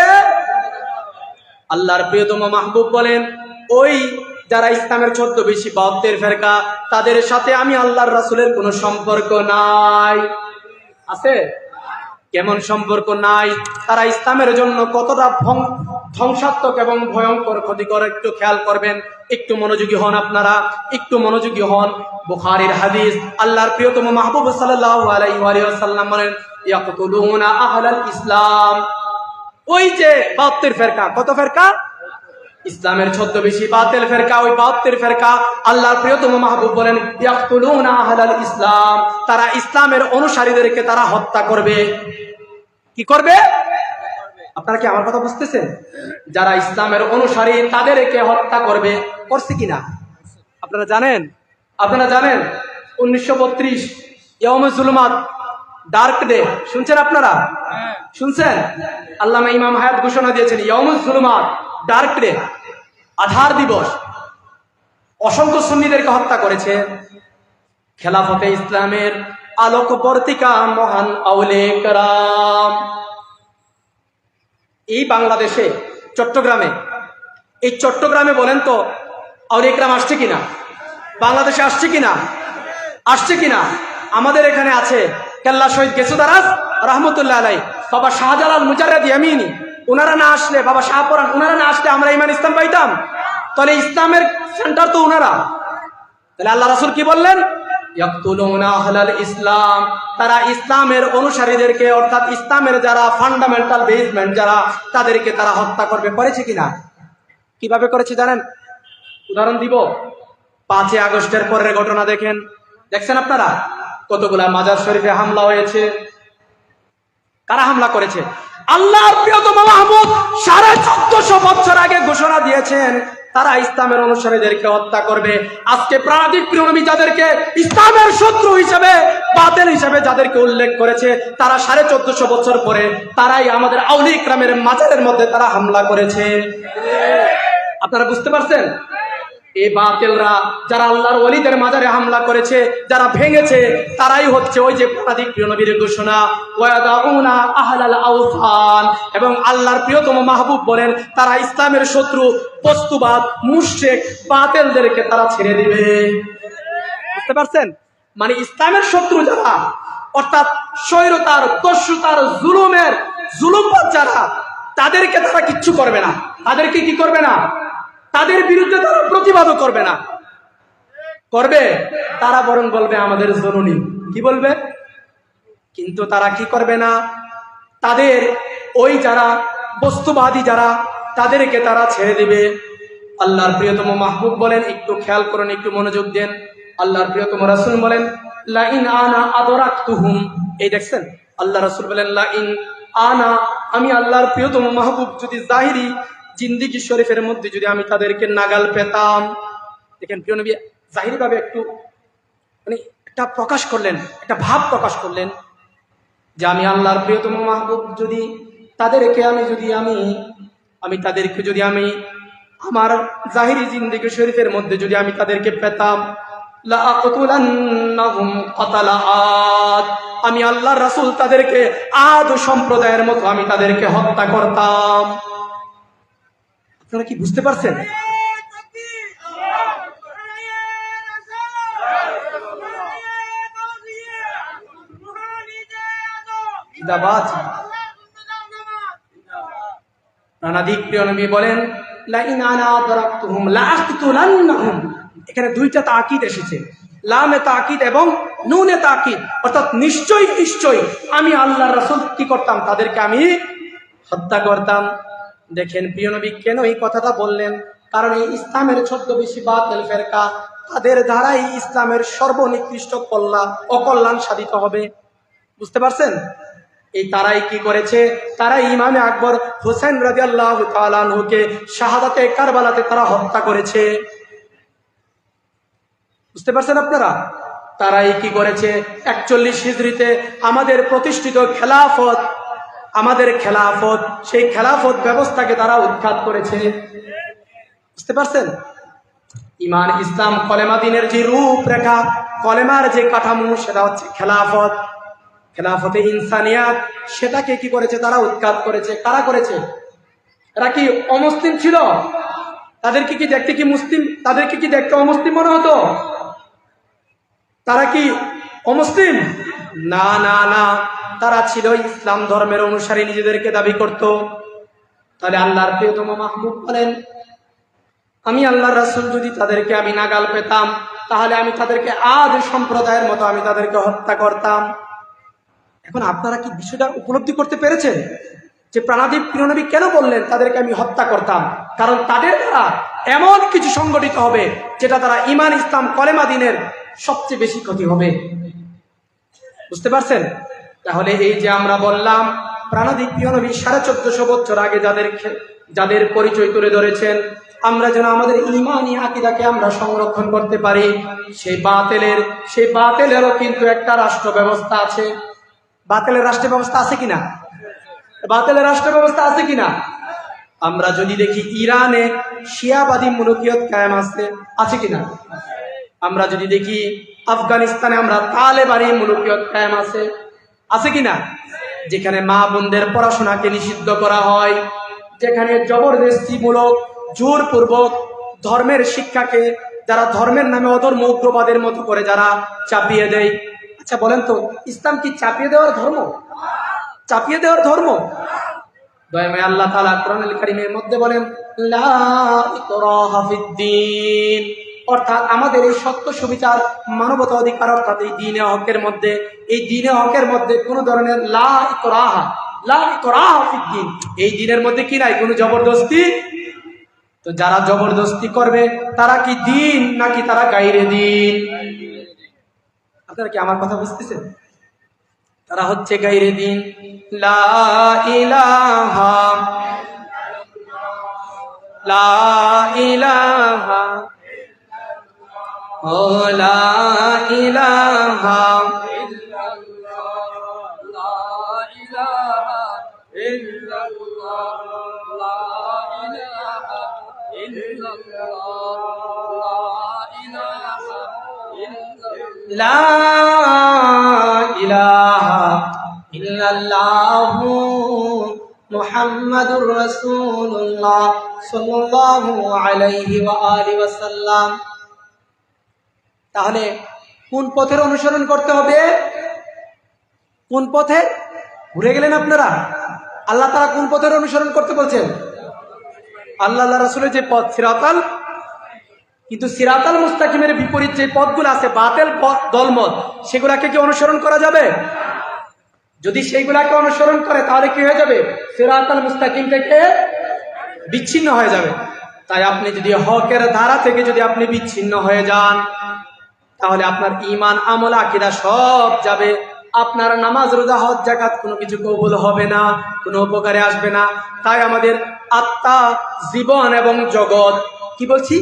আল্লাহর প্রিয়তম মাহবুব বলেন ওই যারা ইসলামের ছদ্মবেশী বাতিল ফেরকা, তাদের সাথে আমি আল্লাহর রাসূলের কোনো সম্পর্ক নাই। আছে? কেমন সম্পর্ক নাই? তারা ইসলামের জন্য কতটা ধ্বংসাত্মক এবং ভয়ঙ্কর ক্ষতিকর, একটু খেয়াল করবেন, একটু মনোযোগী হন, আপনারা একটু মনোযোগী হন। বুখারীর হাদিস, আল্লাহর প্রিয়তম মাহবুব সাল্লাল্লাহু আলাইহি ওয়া সাল্লাম বলেন ইয়াকতুলুনা আহলাল ইসলাম। ওই যে ৭২ ফেরকা, কত ফেরকা? ইসলামের ছদ্মবেশী বাতিল ফেরকা, ওই ৭২ ফেরকা আল্লাহর প্রিয়তম মাহবুব বলেন ইয়াকতুলুনা আহলাল ইসলাম, তারা ইসলামের অনুসারীদেরকে তারা হত্যা করবে। কি করবে? আপনারা কি আমার কথা বুঝতেছেন? যারা ইসলামের অনুসারী তাদেরকে হত্যা করবে। করছে কিনা আপনারা জানেন? আপনারা জানেন 1932 ইয়াউমুজ জুলুমাত, ডার্ক ডে, শুনছেন আপনারা? শুনছেন? আল্লামা ইমাম হায়াত ঘোষণা দিয়েছেন ইয়াউমুজ জুলুমাত, ডার্ক ডে, আধার দিবস। অসংখ্য সুন্নিদেরকে হত্যা করেছে। খেলাফতে ইসলামের আলোক বর্তিকা মহান আউলে কেরাম এই বাংলাদেশে চট্টগ্রামে, এই চট্টগ্রামে বলেন তো আউলিয়া কেরাম আসছে কিনা? বাংলাদেশে আসছে কিনা? আসছে কিনা? আমাদের এখানে আছে কেল্লা শহীদ গেসুদারাজ রহমতুল্লাহ আলাই, বাবা শাহজালাল মুজাররদ ইয়ামিনী, ওনারা না আসলে, বাবা শাহপুরান, ওনারা না আসলে আমরা ইমান ইসলাম পাইতাম? তাহলে ইসলামের সেন্টার তো ওনারা। তাহলে আল্লাহ রাসূল কি বললেন? ইয়াকতুলুনা আহলাল ইসলাম, তারা ইসলামের অনুসারীদেরকে, অর্থাৎ ইসলামের যারা ফান্ডামেন্টাল বেসমেন্ট যারা, তাদেরকে তারা হত্যা করবে। করেছে কিনা? কিভাবে করেছে জানেন? উদাহরণ দিব। 5 আগস্টের পরের ঘটনা দেখেন, দেখছেন আপনারা কতগুলা মাজার শরীফে হামলা হয়েছে। কারা হামলা করেছে? আল্লাহর প্রিয়তম মাহবুব 1450 বছর আগে ঘোষণা দিয়েছেন তারা ইসলামের অনুসারীদেরকে হত্যা করবে। আজকে প্রাণাধিক প্রিয় নবী যাদেরকে ইসলামের শত্রু হিসেবে, বাতিল হিসেবে যাদেরকে উল্লেখ করেছে, তারা 1450 বছর পরে তারাই আমাদের আউলিয়া ইকরামের মাজারের মধ্যে তারা হামলা করেছে। আপনারা বুঝতে পারছেন? এই বাতিলরা যারা আল্লাহর ওলিদের মাজারে হামলা করেছে, যারা ভেঙেছে, তারাই হচ্ছে ওই যে প্রাণাধিক প্রিয় নবীর ঘোষণা ওয়াদাউনা আহলাল আওসান, এবং আল্লাহর প্রিয়তম মাহবুব বলেন তারা ইসলামের শত্রু বস্তুবাদ মুশরিক বাতিলদেরকে তারা ছেড়ে দিবে। বুঝতে পারছেন? মানে ইসলামের শত্রু যারা, অর্থাৎ স্বৈরতার, দস্যুতার, জুলুমবাজ যারা, তাদেরকে তারা কিচ্ছু করবে না। তাদেরকে কি করবে না? তাদের বিরুদ্ধে তারা প্রতিবাদও করবে না। করবে তারা বরং বলবে আমাদের জননী। কি বলবে? কিন্তু তারা কি করবে না? তাদের ওই যারা বস্তুবাদী যারা, তাদেরকে তারা ছেড়ে দিবে। আল্লাহর প্রিয়তম মাহবুব বলেন, একটু খেয়াল করুন, একটু মনোযোগ দেন। আল্লাহর প্রিয়তম রাসূল বলেন লা ইন আনা আদরাকতুহুম, এই দেখছেন আল্লাহ রাসূল বলেন লা ইন আনা, আমি আল্লাহর প্রিয়তম মাহবুব যদি জাহিরি জিন্দেগি শরীফের মধ্যে যদি আমি তাদেরকে নাগাল পেতাম। দেখেন প্রিয় নবী জাহিরি ভাবে একটু মানে একটা প্রকাশ করলেন, একটা ভাব প্রকাশ করলেন যে আমি আল্লাহর প্রিয়তম মাহবুব যদি তাদেরকে তাদেরকে যদি আমি আমার জাহিরি জিন্দেগি শরীফের মধ্যে যদি আমি তাদেরকে পেতাম, লা আকুতুলান্নাহুম কাতালা আদ, আমি আল্লাহর রাসূল তাদেরকে আদ সম্প্রদায়ের মতো আমি তাদেরকে হত্যা করতাম। আপনারা কি বুঝতে পারছেন? প্রাণাধিক প্রিয় নবী বলেন লা ইন আনা আদরাকতুহুম লা আকতুলান্নাহুম, এখানে দুইটা তাকিদ এসেছে, লামে তাকিদ এবং নুনে তাকিদ, অর্থাৎ নিশ্চয়ই নিশ্চয়ই আমি আল্লাহর রাসূল কি করতাম? তাদেরকে আমি হত্যা করতাম। দেখেন প্রিয় নবী কেন এই কথাটা বললেন? কারণ এই ইসলামের ছদ্মবেশী বাতিল ফেরকা, তাদের দ্বারাই ইসলামের সর্বনিকৃষ্ট অকল্যাণ সাধিত হবে। বুঝতে পারছেন? এই তারাই কি করেছে? তারাই ইমামে আকবর হোসেন রাদিয়াল্লাহু তাআলা আনহুকে শাহাদাতে কারবালাতে তারা হত্যা করেছে। বুঝতে পারছেন আপনারা? তারাই কি করেছে? 41 হিজরিতে আমাদের প্রতিষ্ঠিত খেলাফত, সেই খেলাফত ব্যবস্থাকে তারা উৎখাত করেছে। বুঝতে পারছেন? ইমান, ইসলাম, কলেমা দিনের যে রূপরেখা, কলেমার যে কাঠামো, সেটা হচ্ছে খেলাফতে ইনসানিয়াত, সেটাকে কি করেছে? তারা উৎখাত করেছে। কারা করেছে? এরা কি অমুসলিম ছিল? তাদেরকে কি দেখতে অমুসলিম মনে হতো? তারা কি অমুসলিম? না না না, তারা ছিল ইসলাম ধর্মের অনুসারী, নিজেদেরকে দাবি করত। তাহলে আল্লাহর প্রিয়তম মাহবুব বলেন আমি আল্লাহর রাসূল যদি তাদেরকে আমি নাগাল পেতাম, তাহলে আমি তাদেরকে আদ সম্প্রদায়ের মতো আমি তাদেরকে হত্যা করতাম। এখন আপনারা কি বিষয়টা উপলব্ধি করতে পেরেছেন যে প্রাণাধিক প্রিয় নবী কেন বললেন তাদেরকে আমি হত্যা করতাম? কারণ তাদের দ্বারা এমন কিছু সংগঠিত হবে যেটা তারা ইমান, ইসলাম, কলেমা দিনের সবচেয়ে বেশি ক্ষতি হবে। বুঝতে পারছেন? তাহলে এই যে আমরা বললাম প্রাণাধিক প্রিয় নবী 1450 বছর আগে যাদের পরিচয় তুলে ধরেছেন, আমরা যেন আমাদের ঈমানি আকীদাকে আমরা সংরক্ষণ করতে পারি। সেই বাতিলেরও কিন্তু একটা রাষ্ট্র ব্যবস্থা আছে। বাতিলের রাষ্ট্র ব্যবস্থা আছে কিনা? বাতিলের রাষ্ট্র ব্যবস্থা আছে কিনা? আমরা যদি দেখি ইরানে শিয়াবাদী মুলুকিয়ত কায়েম আছে কিনা? আমরা যদি দেখি আফগানিস্তানে আমরা তালেবানি মুলুকিয়ত কায়েম আছে কিনা? যেখানে মা বোনদের পড়াশোনাকে নিষিদ্ধ করা হয়, যেখানে জবরদস্তিমূলক জোরপূর্বক ধর্মের শিক্ষাকে যারা ধর্মের নামে অধর্ম উগ্রবাদের মতো করে যারা চাপিয়ে দেয়। আচ্ছা বলেন তো, ইসলাম কি চাপিয়ে দেওয়ার ধর্ম? চাপিয়ে দেওয়ার ধর্ম? দয়াময় আল্লাহ তাআলা কোরআনুল কারীমের মধ্যে বলেন, লা ইকরাহা ফিদ্দীন, অর্থাৎ আমাদের এই সত্য সুবিচার মানবতা অধিকার অর্থাৎ এই দ্বীনে হকের মধ্যে, এই দ্বীনে হকের মধ্যে কোনো ধরনের লা ইকরাহা ফিদ্দীন, এই দ্বীনের মধ্যে কি নাই? কোনো জবরদস্তি। তো যারা জবরদস্তি করবে তারা কি দ্বীন নাকি তারা গায়রে দ্বীন? আপনারা কি আমার কথা বুঝতেছেন? তারা হচ্ছে গায়রে দ্বীন। লা ইলাহা ও লা ইলাহা লা ইলাহা ইল্লাল্লাহু মুহাম্মাদুর রাসূলুল্লাহ সাল্লাল্লাহু আলাইহি ওয়া আলিহি ওয়াসাল্লাম। তাহলে কোন পথের অনুসরণ করতে হবে? কোন পথে? ভুলে গেলেন আপনারা? আল্লাহ তাআলা কোন পথের অনুসরণ করতে বলছেন? আল্লাহ রাসূলের যে পথ সিরাতাল, কিন্তু সিরাতাল মুস্তাকিমের বিপরীত যে পথগুলো আছে বাতিল পথ দলমত, সেগুলাকে কি অনুসরণ করা যাবে? যদি সেইগুলাকে অনুসরণ করে তাহলে কি হয়ে যাবে? সিরাতাল মুস্তাকিম থেকে বিচ্ছিন্ন হয়ে যাবে। তাই আপনি যদি হকের ধারা থেকে যদি আপনি বিচ্ছিন্ন হয়ে যান তাহলে আপনার ঈমান, আমল, আকীদা সব যাবে। আপনার নামাজ, রোজা, হজ, যাকাত কোনো কিছু কবুল হবে না, কোনো উপকারে আসবে না। তাই আমাদের আত্মা, জীবন এবং জগৎ, কি বলছি?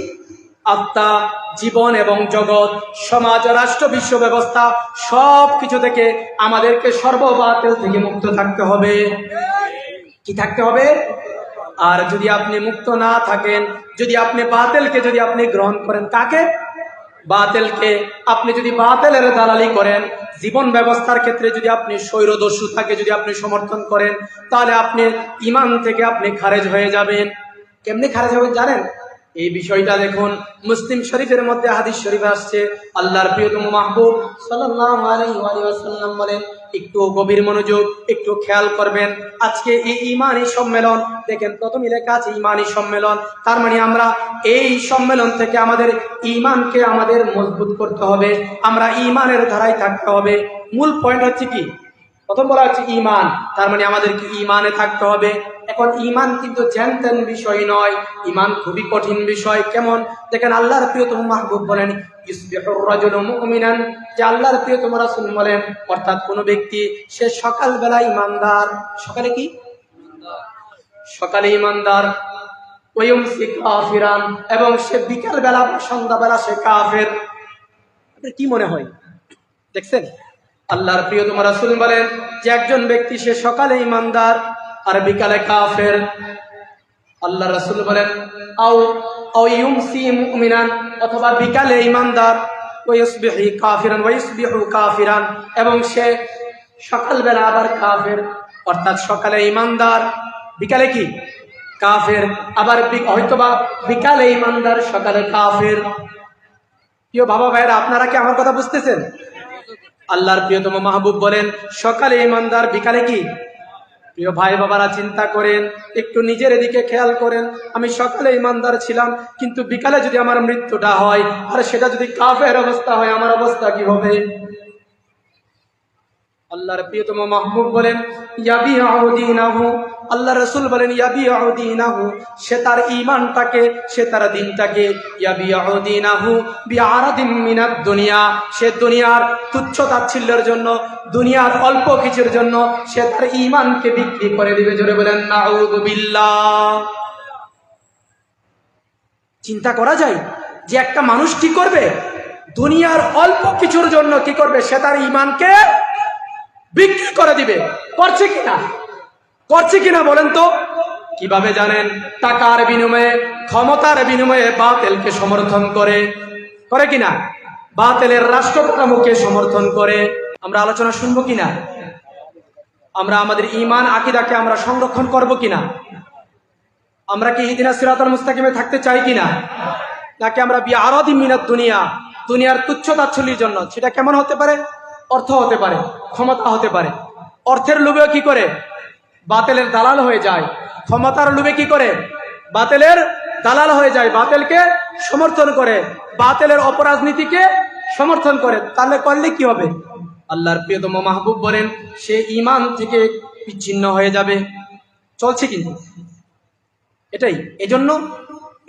আত্মা, জীবন এবং জগৎ, সমাজ, রাষ্ট্র, বিশ্ব ব্যবস্থা সব কিছু থেকে আমাদেরকে সর্ববাতিল থেকে মুক্ত থাকতে হবে। কি থাকতে হবে? আর যদি আপনি মুক্ত না থাকেন, যদি আপনি বাতিলকে যদি আপনি গ্রহণ করেন, কাকে? বাতিলকে। আপনি যদি বাতিলের দালালি করেন, জীবন ব্যবস্থার ক্ষেত্রে যদি আপনি স্বৈরদস্যু থাকে যদি আপনি সমর্থন করেন, তাহলে আপনি ঈমান থেকে আপনি খারেজ হয়ে যাবেন। কেমনি খারেজ হবেন জানেন? এই বিষয়টা দেখুন, মুসলিম শরীফের মধ্যে হাদিস শরীফ আসছে, আল্লাহর প্রিয়তম মাহবুব সাল্লাল্লাহু আলাইহি ওয়াসাল্লাম বলেন, একটু গভীর মনোযোগ, একটু খেয়াল করবেন। আজকে এই ঈমানী সম্মেলন দেখেন, প্রথমে লেখা আছে ঈমানী সম্মেলন, তার মানে আমরা এই সম্মেলন থেকে আমাদের ঈমানকে আমাদের মজবুত করতে হবে, আমরা ঈমানের ধারায় থাকতে হবে। মূল পয়েন্ট হচ্ছে কি? প্রথম বলা হচ্ছে ঈমান, তার মানে আমাদেরকে ঈমানে থাকতে হবে। এখন ঈমান কিন্তু জ্ঞান বিষয় নয়, ঈমান খুবই কঠিন বিষয়। কেমন? দেখেন আল্লাহর প্রিয়তম মাহবুব বলেন, ইসবিহুর রাজুলু মুমিনান, যে আল্লাহর প্রিয়তম রাসূল বলেন, অর্থাৎ কোন ব্যক্তি সে সকালবেলা ঈমানদার, সকালে কি? সকালে ঈমানদার, ওয়ায়ুমসি কাফিরান, এবং সে বিকালবেলা বা সন্ধ্যাবেলা সে কাফের। আপনার কি মনে হয়? দেখছেন আল্লাহর প্রিয়তম রাসূল বলেন যে একজন ব্যক্তি সে সকালে ঈমানদার আর বিকালে কাফের। আল্লাহ রাসূল বলেন আও ইউমসি মুমিনান, অথবা বিকালে ঈমানদার, ওয়াইসবিহু কাফিরান, এবং সে সকালবেলা আবার কাফের। অর্থাৎ সকালে ঈমানদার, বিকালে কি? কাফের। আবার হয়তোবা বিকালে ঈমানদার, সকালে কাফের। প্রিয় বাবা ভাইরা, আপনারা কি আমার কথা বুঝতেছেন? আল্লাহর প্রিয়তম মাহবুব বলেন সকালে ঈমানদার, বিকালে কি? প্রিয় ভাই বাবারা, চিন্তা করেন, একটু নিজের দিকে খেয়াল করেন। আমি সকালে ঈমানদার ছিলাম, কিন্তু বিকালে যদি আমার মৃত্যুটা হয় আর সেটা যদি কাফের অবস্থা হয়, আমার অবস্থা কি হবে? আল্লাহর প্রিয়তম মাহবুব বলেন ইয়াবিউ দীনাহু, আল্লাহ রাসূল বলেন ইয়াবিউ দীনাহু, সে তার ঈমানটাকে, সে তার দ্বীনটাকে, ইয়াবিউ দীনাহু বিআরাদিম মিনাদ দুনিয়া, সে দুনিয়ার তুচ্ছ তাচ্ছিল্যের জন্য, দুনিয়ার অল্প কিছুর জন্য সে তার ঈমানকে বিক্রি করে দিবে। জোরে বলেন নাউযু বিল্লাহ। চিন্তা করা যায় যে একটা মানুষ কি করবে? দুনিয়ার অল্প কিছুর জন্য কি করবে? সে তার ঈমানকে বিক্রি করে দিবে। করছে কিনা? করছে কিনা বলেন তো? কিভাবে জানেন? টাকার বিনিময়ে, ক্ষমতার বিনিময়ে বাতিলকে সমর্থন করে। করে কিনা? বাতিলের রাষ্ট্র কাঠামোকে সমর্থন করে। আমরা আলোচনা শুনবো কিনা? আমরা আমাদের ঈমান, আকীদাকে আমরা সংরক্ষণ করব কিনা? আমরা কি ইহদিনাস সিরাতাল মুস্তাকিমে থাকতে চাই কিনা? নাকি আমরা বিআরাদি মিনাদ দুনিয়া, দুনিয়ার তুচ্ছ তাচ্ছল্যের জন্য। সেটা কেমন হতে পারে? অর্থ হতে পারে, ক্ষমতা হতে পারে। অর্থের লোভে কি করে? বাতিলের দালাল হয়ে যায়। ক্ষমতার লোভে কি করে? বাতিলের দালাল হয়ে যায়, বাতিলকে সমর্থন করে, বাতিলের অপরাজনীতিকে সমর্থন করে। তাহলে করলে কি হবে? আল্লাহর প্রিয়তম মাহবুব বলেন সে ঈমান থেকে বিচ্ছিন্ন হয়ে যাবে। চলছে কিন্তু এটাই। এজন্য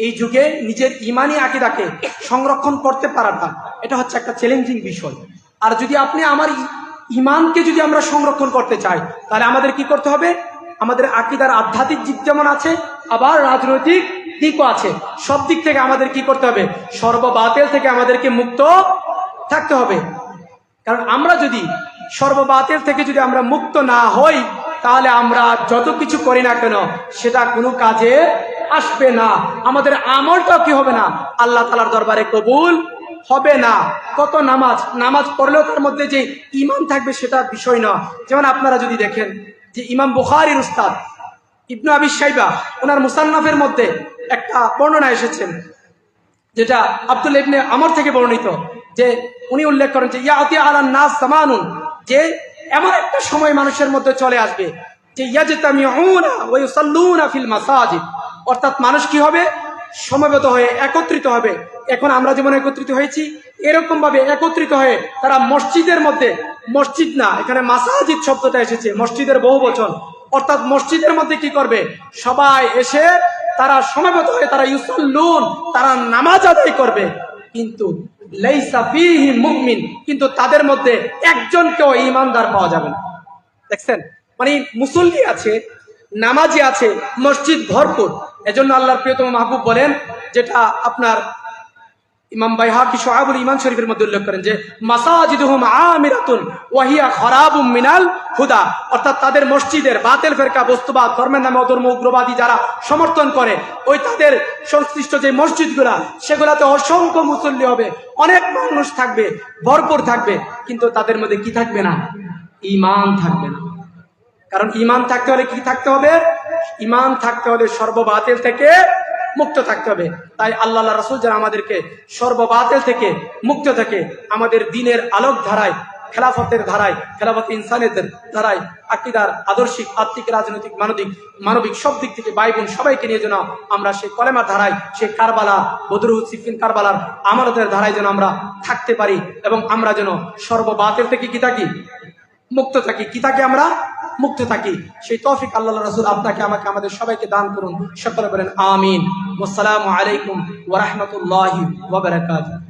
এই যুগে নিজের ঈমানি আকীদাকে সংরক্ষণ করতে পারাটা এটা হচ্ছে একটা চ্যালেঞ্জিং বিষয়। আর যদি আপনি আমার ঈমানকে যদি আমরা সংরক্ষণ করতে চাই, তাহলে আমাদের কি করতে হবে? আমাদের আকীদার আধ্যাত্মিক দিক যেমন আছে, আবার রাজনৈতিক দিকও আছে। সব দিক থেকে আমাদের কি করতে হবে? সর্ববাতিল থেকে আমাদেরকে মুক্ত থাকতে হবে। কারণ আমরা যদি সর্ববাতিল থেকে যদি আমরা মুক্ত না হই, তাহলে আমরা যত কিছু করি না কেন সেটা কোনো কাজে আসবে না। আমাদের আমলটাও কি হবে না? আল্লাহ তাআলার দরবারে কবুল হবে না। কত নামাজ পড়লেও তার মধ্যে যে ঈমান থাকবে সেটা বিষয় না। যেমন আপনারা যদি দেখেন যে ইমাম বুখারীর উস্তাদ ইবনে আবি শাইবা ওনার মুসান্নাফের মধ্যে একটা বর্ণনা এসেছেন, যেটা আব্দুল্লাহ ইবনে আমর থেকে বর্ণিত, যে উনি উল্লেখ করেন যে ইয়াতি আলান নাস জামানুন, যে এমন একটা সময় মানুষের মধ্যে চলে আসবে যে ইয়াজতামিউনা ওয়া ইউসাল্লুনা ফিল মাসাজিদ, অর্থাৎ মানুষ কি হবে? সমবেত হয়ে একত্রিত হবে। এখন আমরা যেমন একত্রিত হয়েছি, এরকম ভাবে একত্রিত হয়ে তারা মসজিদের মধ্যে, মসজিদ না, এখানে মাসাজিদ শব্দটা এসেছে, মসজিদের বহু বচন, অর্থাৎ মসজিদের মধ্যে কি করবে? সবাই এসে তারা সমবেত হয়ে তারা ইউসাল্লুন, তারা নামাজ আদায় করবে। কিন্তু লাইসা ফীহি মুমিন, কিন্তু তাদের মধ্যে একজনকেও ঈমানদার পাওয়া যাবে না। দেখছেন, মানে মুসল্লি আছে, নামাজি আছে, মসজিদ ভরপুর। এজন্য আল্লাহর প্রিয়তম মাহবুব বলেন, যেটা আপনার ইমাম বাইহাকি শুআবুল ঈমান শরীফের মধ্যে উল্লেখ করেন যে মাসাজিদুহুম আমিরাতুন ওয়া হিয়া খারাবুম মিনাল হুদা, অর্থাৎ তাদের মসজিদের বাতিল ফেরকা, বস্তুবাদ, ধর্মের নামে অধর্ম, উগ্রবাদী যারা সমর্থন করে, ওই তাদের সংশ্লিষ্ট যে মসজিদগুলা, সেগুলাতে অসংখ্য মুসল্লি হবে, অনেক মানুষ থাকবে, ভরপুর থাকবে, কিন্তু তাদের মধ্যে কি থাকবে না? ঈমান থাকবে না। কারণ ঈমান থাকতে হলে কি থাকতে হবে? ঈমান থাকতে হলে সর্ববাতিল থেকে মুক্ত থাকতে হবে। তাই আল্লাহ রাসূল যারা আমাদেরকে সর্ববাতিল থেকে মুক্ত থেকে আমাদের দ্বীনের আলোক ধারায়, খেলাফতের ধারায়, খেলাফত ইনসানিয়তের ধারায়, আকীদার, আদর্শিক, আত্মিক, রাজনৈতিক, মানবিক সব দিক থেকে ভাই বোন সবাইকে নিয়ে যেন আমরা সেই কলেমার ধারায়, সেই কারবালা, বদরুল সিফিন কারবালার আমানতের ধারায় যেন আমরা থাকতে পারি, এবং আমরা যেন সর্ববাতিল থেকে কি থাকি? মুক্ত থাকি। কি থাকি? আমরা মুক্ত থাকি। সেই তৌফিক আল্লাহ রাসূল আপনাকে, আমাকে, আমাদের সবাইকে দান করুন। সকলে বলেন আমিন। ওয়াসসালামু আলাইকুম ওয়া রাহমাতুল্লাহি ওয়া বারাকাতুহু।